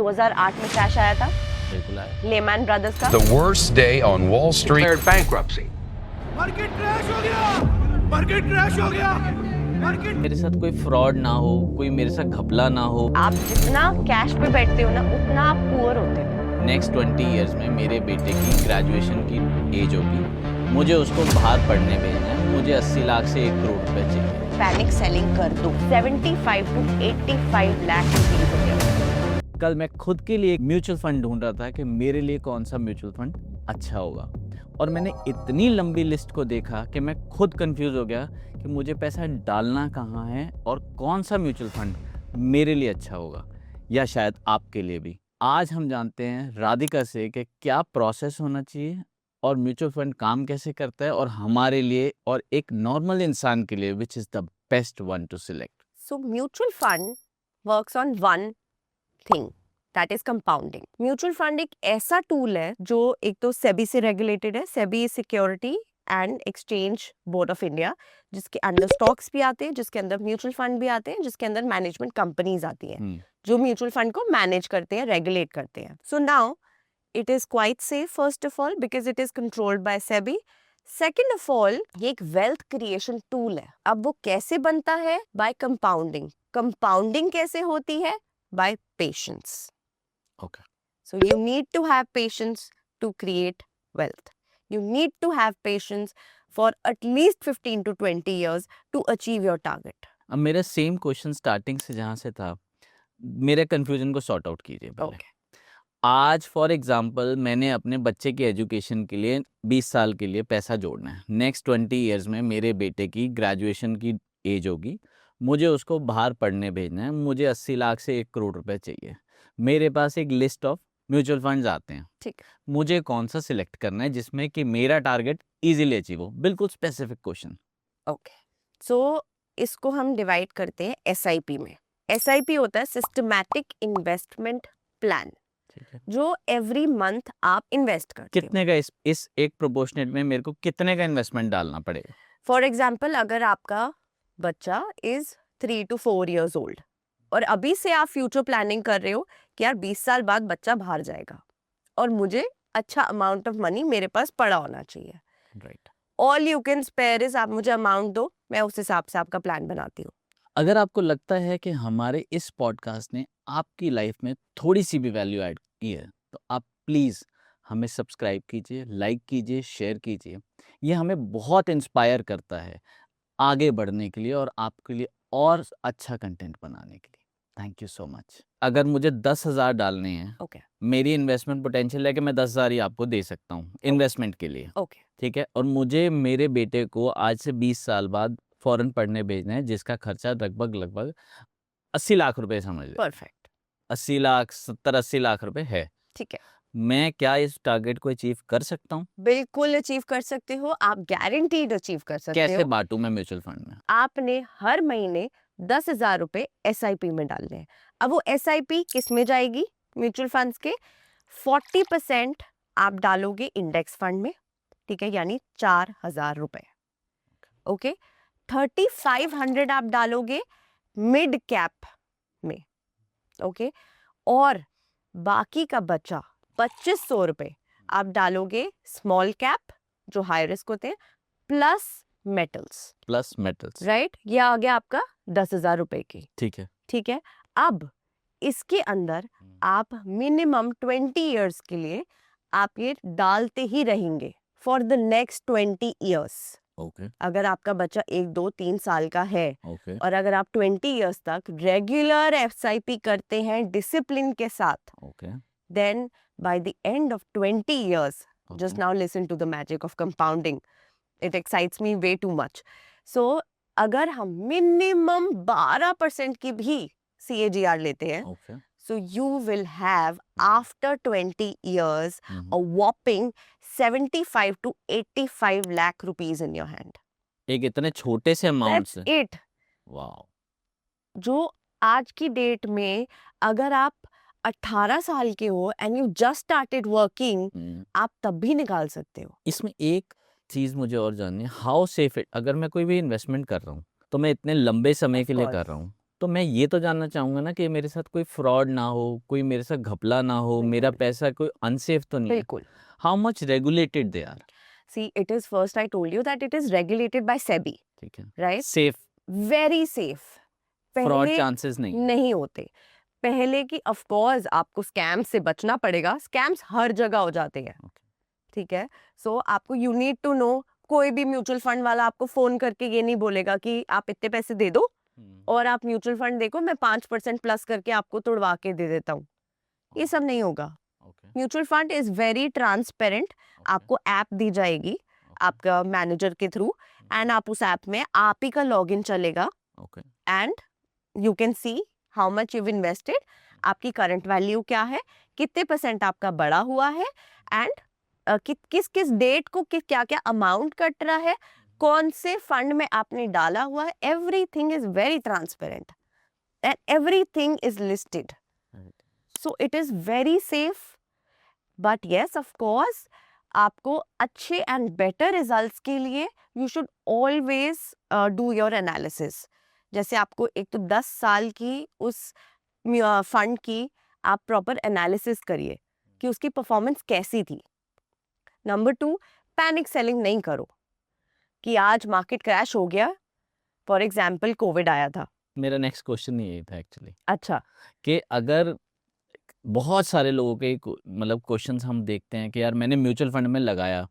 2008 में क्रैश आया था, बिल्कुल आया। लेमैन ब्रदर्स का। The worst day on Wall Street. Declared bankruptcy. Market crash हो गया, मार्केट क्रैश हो गया, मार्केट। मेरे साथ कोई फ्रॉड ना हो, कोई मेरे साथ घपला ना हो। आप जितना कैश पे बैठते हो ना, उतना आप पुअर होते हो। नेक्स्ट 20 इयर्स में मेरे बेटे की ग्रेजुएशन की एज होगी, मुझे उसको बाहर पढ़ने भेजना है, मुझे 80 लाख से 1 करोड़ रुपए चाहिए। पैनिक सेलिंग कर दो। 75 to 85 लाख रुपीस हो गया। कल मैं खुद के लिए एक म्यूचुअल फंड ढूंढ रहा था कि मेरे लिए कौन सा म्यूचुअल फंड अच्छा होगा, और मैंने इतनी लंबी लिस्ट को देखा कि मैं खुद कंफ्यूज हो गया कि मुझे पैसा डालना कहाँ है और कौन सा म्यूचुअल फंड मेरे लिए अच्छा होगा, या शायद आपके लिए भी। आज हम जानते हैं राधिका से कि क्या प्रोसेस होना चाहिए और म्यूचुअल फंड काम कैसे करता है, और हमारे लिए और एक नॉर्मल इंसान के लिए which is the best one two select. So mutual fund works on one thing, that is compounding. Mutual fund एक ऐसा टूल है जो एक तो सेबी से रेगुलेटेड है। SEBI security and exchange board of India, जिसके अंडर स्टॉक्स भी आते हैं, जिसके अंदर म्यूचुअल फंड भी आते हैं, जिसके अंदर मैनेजमेंट कंपनीज आती हैं जो म्यूचुअल फंड को मैनेज करते हैं, रेगुलेट करते हैं। So now it is quite safe first of all because it is controlled by SEBI. Second of all, ये एक वेल्थ क्रिएशन टूल है। अब वो कैसे बनता है? Bye compounding. कंपाउंडिंग कैसे होती है? By patience. Okay, So you need to have patience to create wealth. You need to have patience for at least 15 to 20 years to achieve your target. अब मेरा सेम क्वेश्चन स्टार्टिंग से जहाँ से था, मेरे कंफ्यूजन को सॉर्ट आउट कीजिए पहले। Okay. आज फॉर एग्जांपल मैंने अपने बच्चे की एजुकेशन के लिए 20 साल के लिए पैसा जोड़ना है। नेक्स्ट 20 इयर्स में मेरे बेटे की ग्रेजुएशन की एज होगी, मुझे उसको बाहर पढ़ने भेजना है, मुझे 80 लाख से 1 करोड़ रुपए चाहिए। मेरे पास एक लिस्ट ऑफ म्यूचुअल फंड्स आते हैं, ठीक। मुझे कौन सा सिलेक्ट करना है जिसमें कि मेरा टारगेट इजीली अचीव हो? बिल्कुल स्पेसिफिक क्वेश्चन। Okay. So इसको हम डिवाइड करते हैं SIP में। SIP होता है सिस्टमैटिक इन्वेस्टमेंट प्लान, ठीक है, जो एवरी मंथ आप इन्वेस्ट करते हो। कितने का इस एक प्रोपोर्शनेट में मेरे को कितने का इन्वेस्टमेंट डालना पड़ेगा? फॉर एग्जाम्पल, अगर आपका बच्चा इज 3 to 4 years old और अभी से आप फ्यूचर प्लानिंग कर रहे हो कि यार 20 साल बाद बच्चा बाहर जाएगा और मुझे अच्छा अमाउंट ऑफ मनी मेरे पास पड़ा होना चाहिए। Right. All you can spare is, आप मुझे अमाउंट दो, मैं उस हिसाब से आपका प्लान बनाती हूँ। अगर आपको लगता है कि हमारे इस पॉडकास्ट ने आपकी लाइफ में थोड़ी सी भी वैल्यू ऐड की है, तो आप प्लीज़ हमें सब्सक्राइब कीजिए, लाइक कीजिए, शेयर कीजिए। ये हमें बहुत इंस्पायर करता है आगे बढ़ने के लिए और आपके लिए और अच्छा कंटेंट बनाने के लिए। Thank you so much. अगर मुझे 10,000 डालने हैं, ओके मेरी इन्वेस्टमेंट पोटेंशियल है कि मैं 10,000 ही आपको दे सकता हूँ इन्वेस्टमेंट के लिए, ओके ठीक है, और मुझे मेरे बेटे को आज से 20 साल बाद फॉरेन पढ़ने भेजना है, जिसका खर्चा लगभग 80 लाख रुपए समझ लो। परफेक्ट। 80 लाख 70-80 लाख रुपए है। ठीक है, मैं क्या इस टारगेट को अचीव कर सकता हूँ? बिल्कुल अचीव कर सकते हो, आप गारंटीड अचीव कर सकते कैसे हो। बांटूं मैं म्यूचुअल फंड में? आपने हर महीने 10,000 रुपए SIP में डालने हैं। अब वो SIP किस में जाएगी? म्यूचुअल फंड्स के 40% आप डालोगे इंडेक्स फंड में, ठीक है, यानी 4,000 रुपए। ओके, 3,500 आप डालोगे मिड कैप में, ओके, और बाकी का बचा 2,500 रुपए आप डालोगे स्मॉल कैप जो हाई रिस्क होते हैं, प्लस मेटल्स, राइट। ये आ गया आपका 10,000 रुपए की, ठीक है। ठीक है। अब इसके अंदर आप मिनिमम 20 इयर्स के लिए आप ये डालते ही रहेंगे for the next 20 years. Okay अगर आपका बच्चा 1, 2, 3 साल का है ओके और अगर आप 20 इयर्स तक रेगुलर SIP करते हैं डिसिप्लिन के साथ, okay then by the end of 20 years, just Okay. now listen to the magic of compounding. It excites me way too much. So अगर हम मिनिमम 12% की भी CAGR लेते हैं, okay so you will have after 20 years a whopping 75 to 85 lakh rupees in your hand. एक इतने छोटे से अमाउंट That's से? it. वाओ। जो आज की डेट में अगर आप 18 साल के हो and you just started working, आप तब भी निकाल सकते हो। इसमें एक चीज मुझे और जाननी है, हाउ सेफ इट, अगर मैं कोई भी इन्वेस्टमेंट कर रहा हूँ तो मैं इतने लंबे समय Of के लिए course. कर रहा हूँ, तो मैं ये तो जानना चाहूंगा ना कि मेरे साथ कोई फ्रॉड ना हो, कोई मेरे साथ घपला ना हो, मेरा बिल्कुल। पैसा कोई अनसेफ तो नहीं है। बिल्कुल। How much regulated they are? See, it is first I told you that it is regulated by SEBI, ठीक है, right? Safe, Very safe. Fraud पहले चांसेस नहीं। नहीं होते। पहले की ऑफ कोर्स आपको स्कैम से बचना पड़ेगा, स्कैम्स हर जगह हो जाते हैं, Okay. ठीक है। सो आपको यू नीड टू नो, कोई भी म्यूचुअल फंड वाला आपको फोन करके ये नहीं बोलेगा कि आप इतने पैसे दे दो और आप म्यूचुअल फंड देखो, मैं 5% प्लस करके आपको तुड़वा के दे देता हूँ। ये सब नहीं होगा। Okay. Mutual fund is very transparent. आपको ऐप दी जाएगी आपका मैनेजर के थ्रू, एंड आप उस ऐप में आप ही का लॉगिन चलेगा, Okay. And you can see how much you invested, आपकी करंट वैल्यू क्या है, कितने % आपका बढ़ा हुआ है, एंड किस किस डेट को क्या क्या अमाउंट कट रहा है, कौन से फंड में आपने डाला हुआ है। Everything is very transparent and everything is listed, so it is very safe. But yes of course, आपको अच्छे एंड बेटर रिजल्ट्स के लिए you should always do your analysis. जैसे आपको एक तो 10 साल की उस फंड की आप प्रॉपर एनालिसिस करिए कि उसकी परफॉर्मेंस कैसी थी। नंबर 2, पैनिक सेलिंग नहीं करो कि आज मार्केट क्रैश हो गया, फॉर एग्जाम्पल कोविड आया था। मेरा नेक्स्ट क्वेश्चन यही था एक्चुअली, अच्छा, कि अगर बहुत सारे लोगों के मतलब क्वेश्चंस हम देखते हैं कि यार मैंने म्यूचुअल फंड में लगाया,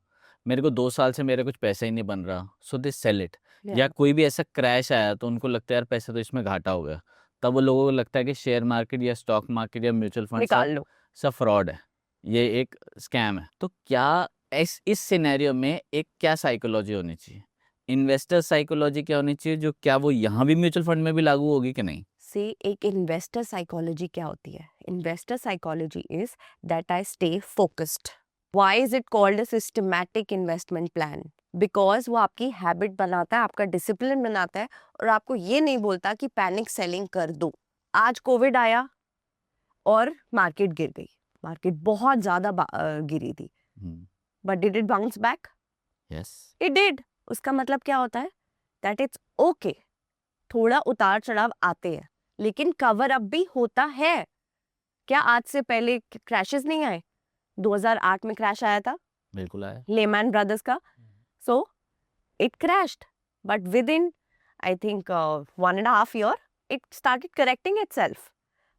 मेरे को 2 साल से मेरा कुछ पैसा ही नहीं बन रहा, सो दे सेल इट। या कोई भी ऐसा क्रैश आया तो उनको लगता है यार पैसा तो इसमें घाटा हो गया, तब वो लोगों को लगता है कि शेयर मार्केट या स्टॉक मार्केट या म्यूचुअल फंड निकाल लो। सब फ्रॉड है, ये एक स्कैम है। तो क्या इस सिनेरियो में एक क्या साइकोलॉजी होनी चाहिए, इन्वेस्टर साइकोलॉजी क्या होनी चाहिए, जो क्या वो यहाँ भी म्यूचुअल फंड में भी लागू होगी कि नहीं? से एक इन्वेस्टर साइकोलॉजी क्या होती है? Investor psychology is that I stay focused. Why is it called a systematic investment plan? Because वो आपकी हैबिट बनाता है, आपका डिसिप्लिन बनाता है, और आपको ये नहीं बोलता कि पैनिक सेलिंग कर दो। आज कोविड आया और मार्केट गिर गई, मार्केट बहुत ज्यादा गिरी थी, but did it bounce back? Yes, it did. उसका मतलब क्या होता है? दैट इट्स ओके, थोड़ा उतार चढ़ाव आते हैं, लेकिन कवर अप भी होता है। क्या आज से पहले क्रैशेस नहीं आए? 2008 में क्रैश आया था, बिल्कुल आया। लेमैन ब्रदर्स का। So it crashed, but with in I think 1.5 year it started correcting itself.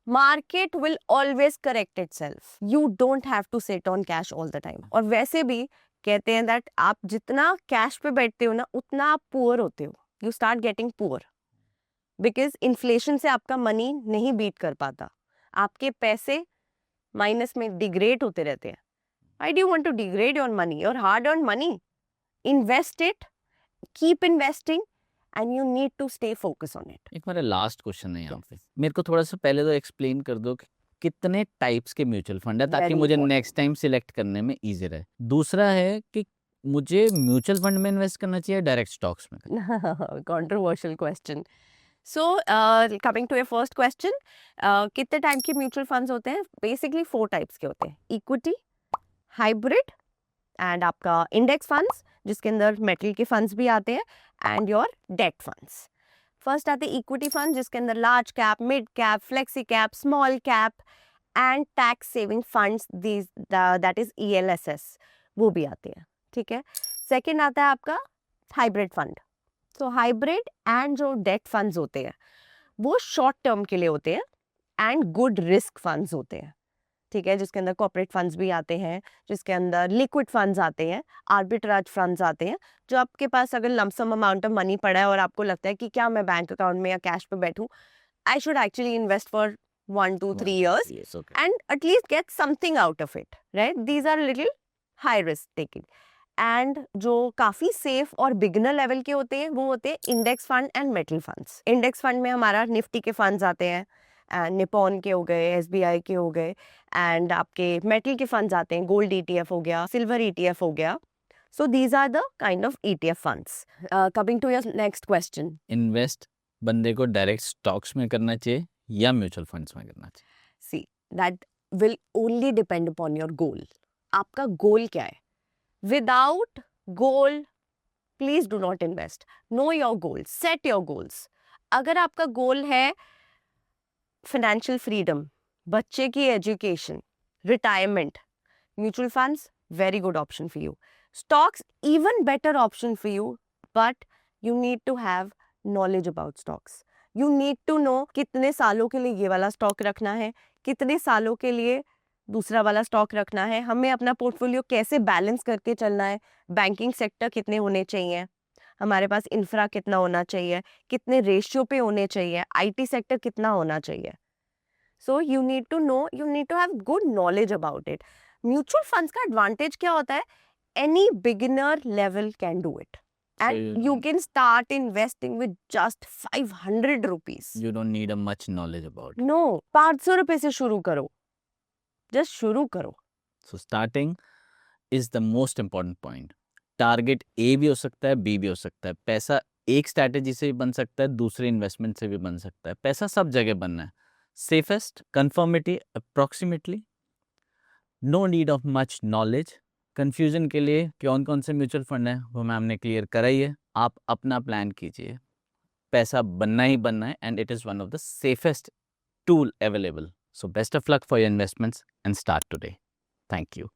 Market will always correct itself. You don't have to sit on cash all the time. और वैसे भी कहते हैं that आप जितना cash पे बैठते हो ना, उतना आप पुअर होते हो। You start getting poor. Because inflation से आपका मनी नहीं बीट कर पाता, आपके पैसे माइनस में डिग्रेड होते रहते हैं। I do want to degrade your money, your hard earn money? Invest it, keep investing, and you need to stay focus on it. एक मेरा लास्ट क्वेश्चन है यहाँ पे, मेरे को थोड़ा सा पहले तो एक्सप्लेन कर दो कि कितने टाइप्स के म्यूचुअल फंड है, ताकि Very मुझे important. नेक्स्ट टाइम सिलेक्ट करने में इजी रहे। दूसरा है कि मुझे म्यूचुअल फंड में इन्वेस्ट करना चाहिए, डायरेक्ट स्टॉक्स में? Controversial question. So coming to your first question, कितने टाइप के म्यूचुअल फंड्स होते हैं? बेसिकली 4 टाइप्स के होते हैं, इक्विटी, हाइब्रिड, एंड आपका इंडेक्स फंड्स जिसके अंदर मेटल के फंड्स भी आते हैं, and your debt funds. First आते हैं इक्विटी फंड, जिसके अंदर large cap, mid cap, flexi cap, small cap and tax saving funds, that is ELSS, वो भी आते हैं, ठीक है। सेकेंड आता है आपका हाइब्रिड फंड। तो हाइब्रिड एंड जो डेट फंड्स होते हैं वो शॉर्ट टर्म के लिए होते हैं एंड गुड रिस्क फंड्स होते हैं, ठीक है, जिसके अंदर कॉर्पोरेट फंड्स भी आते हैं, जिसके अंदर लिक्विड फंड्स आते हैं, आर्बिट्राज फंड्स आते हैं, जो आपके पास अगर लमसम अमाउंट ऑफ मनी पड़ा है और आपको लगता है कि क्या मैं बैंक अकाउंट में या कैश पे बैठूं, I should actually invest for 1 to 3 years Yes, okay. and at least get something out of it, right? These are little high risk taking. And जो काफी सेफ और बिगनर लेवल के होते हैं वो होते हैं index fund and metal funds. Index fund में हमारा निफ्टी के फंड्स आते हैं, निपॉन के हो गए, SBI के हो गए, एंड आपके मेटल के फंड्स आते हैं, गोल्ड ETF हो गया, सिल्वर ETF हो गया। So these are the kind of ETF funds. Coming to your next question, invest बंदे को डायरेक्ट स्टॉक्स में करना चाहिए या म्यूचुअल फंड्स में करना चाहिए? See that will only depend upon your goal. आपका गोल क्या है? Without goal, please do not invest. Know your goals, set your goals. अगर आपका गोल है फाइनेंशियल फ्रीडम, बच्चे की education, retirement, mutual funds very good option for you. Stocks even better option for you, but you need to have knowledge about stocks. You need to know कितने सालों के लिए ये वाला स्टॉक रखना है, कितने सालों के लिए दूसरा वाला स्टॉक रखना है, हमें अपना पोर्टफोलियो कैसे बैलेंस करके चलना है, बैंकिंग सेक्टर कितने होने चाहिए, हमारे पास इंफ्रा कितना होना चाहिए, कितने रेशियो पे होने चाहिए, आईटी सेक्टर कितना होना चाहिए. So you need to know, you need to have good knowledge about it. Mutual funds का एडवांटेज क्या होता है? Any beginner level can do it and you can start investing with just 500 rupees. You don't need a much knowledge about it. No, 500 रुपए से शुरू करो, just शुरू करो. So starting is the most important point. Target A भी हो सकता है, बी भी हो सकता है. पैसा एक स्ट्रैटेजी से भी बन सकता है, दूसरे इन्वेस्टमेंट से भी बन सकता है. पैसा सब जगह बनना है. Safest, conformity, approximately, no need of much knowledge. Confusion के लिए कौन कौन से म्यूचुअल फंड है वो मैम ने क्लियर कराई है. आप अपना प्लान कीजिए. पैसा बनना ही बनना है and it is one of the safest tool available. So best of luck for your investments and start today. Thank you.